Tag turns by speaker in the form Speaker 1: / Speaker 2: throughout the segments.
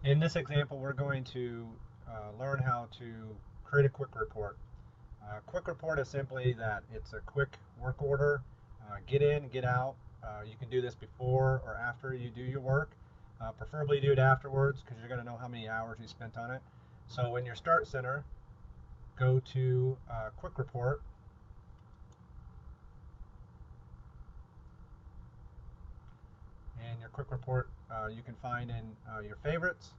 Speaker 1: In this example, we're going to learn how to create a quick report. Quick report is simply that it's a quick work order, get in, get out. You can do this before or after you do your work. Preferably do it afterwards because you're going to know how many hours you spent on it. So in your Start Center, go to Quick Report. And your Quick Report you can find in your favorites,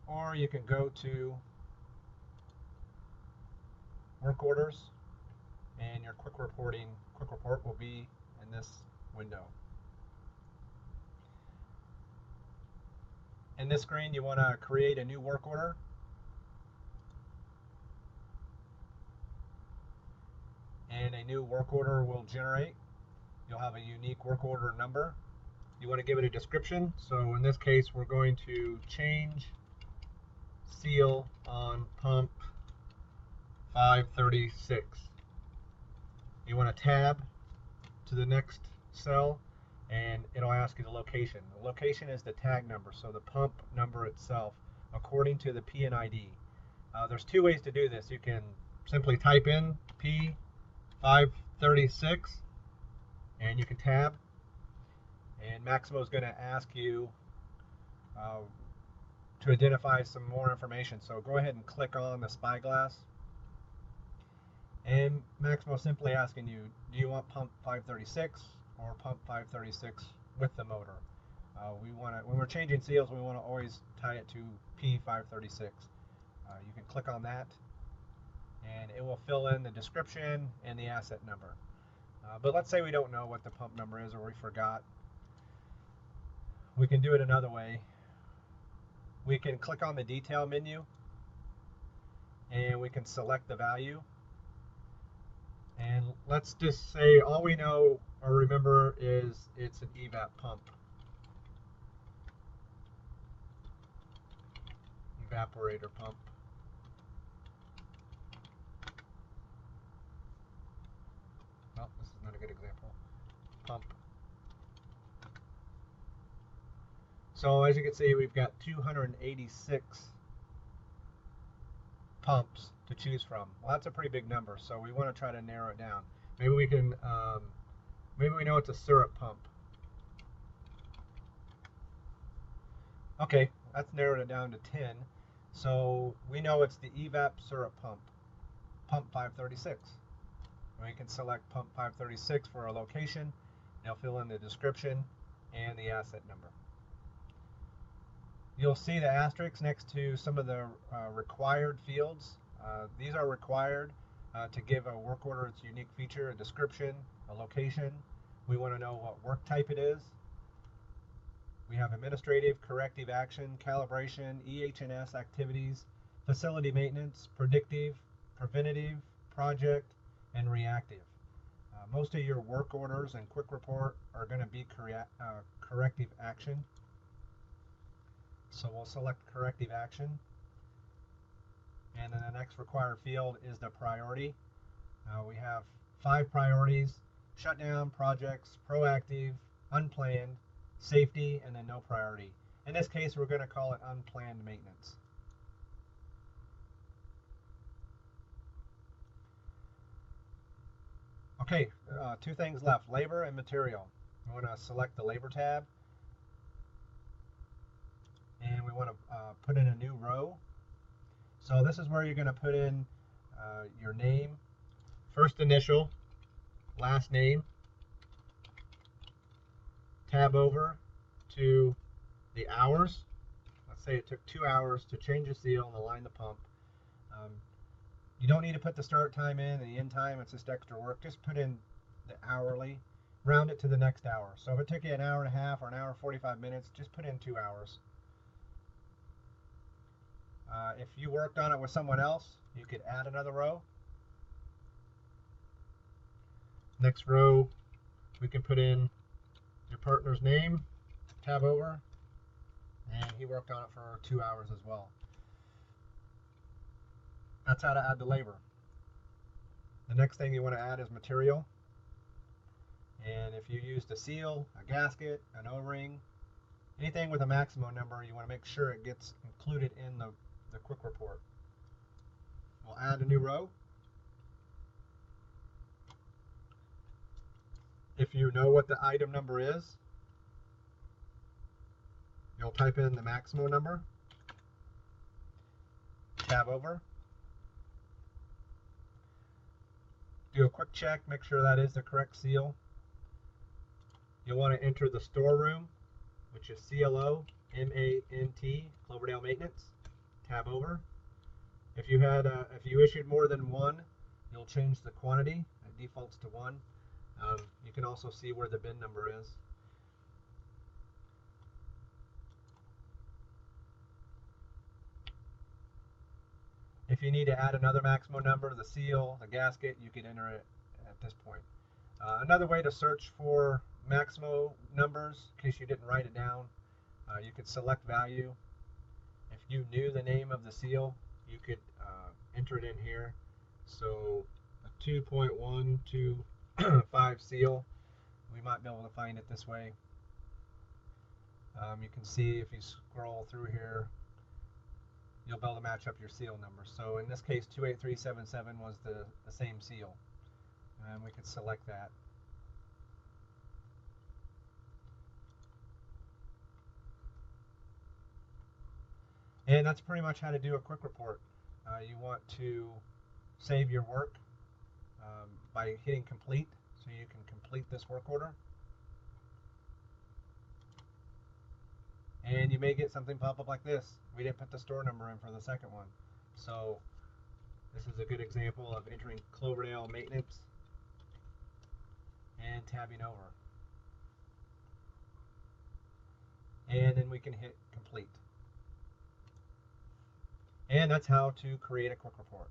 Speaker 1: or you can go to Work Orders, and your quick report will be in this window. In this screen, you want to create a new work order. And a new work order will generate. You'll have a unique work order number. You want to give it a description. So in this case, we're going to change seal on pump 536. You want to tab to the next cell, and it'll ask you the location. The location is the tag number, so the pump number itself, according to the P&ID. There's two ways to do this. You can simply type in P536, and you can tab, and Maximo is going to ask you to identify some more information. So go ahead and click on the spyglass. And Maximo is simply asking you, do you want pump 536 or pump 536 with the motor? When we're changing seals, we want to always tie it to P536. You can click on that, and it will fill in the description and the asset number. But let's say we don't know what the pump number is, or we forgot. We can do it another way. We can click on the detail menu, and we can select the value. And let's just say all we know or remember is it's an evap pump. Evaporator pump. Well, this is not a good example. Pump. So as you can see, we've got 286 pumps to choose from. Well, that's a pretty big number, so we want to try to narrow it down. Maybe we can, maybe we know it's a syrup pump. Okay, that's narrowed it down to 10. So we know it's the evap syrup pump, pump 536. We can select pump 536 for our location. It'll fill in the description and the asset number. You'll see the asterisks next to some of the required fields. These are required to give a work order its unique feature, a description, a location. We want to know what work type it is. We have administrative, corrective action, calibration, EH&S activities, facility maintenance, predictive, preventative, project, and reactive. Most of your work orders and quick report are going to be corrective action. So we'll select corrective action. And then the next required field is the priority. We have 5 priorities: shutdown, projects, proactive, unplanned, safety, and then no priority. In this case, we're going to call it unplanned maintenance. Okay, 2 things left: labor and material. We want to select the labor tab, and we want to put in a new row. So this is where you're going to put in your name, first initial, last name, tab over to the hours. Let's say it took 2 hours to change the seal and align the pump. You don't need to put the start time in and the end time, it's just extra work. Just put in the hourly, round it to the next hour. So if it took you an hour and a half or an hour and 45 minutes, just put in 2 hours. If you worked on it with someone else, you could add another row. Next row, we can put in your partner's name, tab over, and he worked on it for 2 hours as well. That's how to add the labor. The next thing you want to add is material. And if you used a seal, a gasket, an O-ring, Anything with a Maximo number, you want to make sure it gets included in the quick report. We'll add a new row. If you know what the item number is, you'll type in the Maximo number, tab over, do a quick check, make sure that is the correct seal. You'll want to enter the storeroom, which is CLO MANT, Cloverdale Maintenance. Tab over. If you issued more than one, you'll change the quantity. It defaults to 1. You can also see where the bin number is. If you need to add another Maximo number, the seal, the gasket, you can enter it at this point. Another way to search for Maximo numbers, in case you didn't write it down, you could select value. If you knew the name of the seal, you could enter it in here. So a 2.125 seal, we might be able to find it this way. You can see if you scroll through here, you'll be able to match up your seal number. So in this case, 28377 was the same seal. And we could select that. And that's pretty much how to do a quick report. You want to save your work by hitting complete, so you can complete this work order. And you may get something pop up like this. We didn't put the store number in for the second one. So this is a good example of entering Cloverdale Maintenance and tabbing over. And then we can hit complete. And that's how to create a quick report.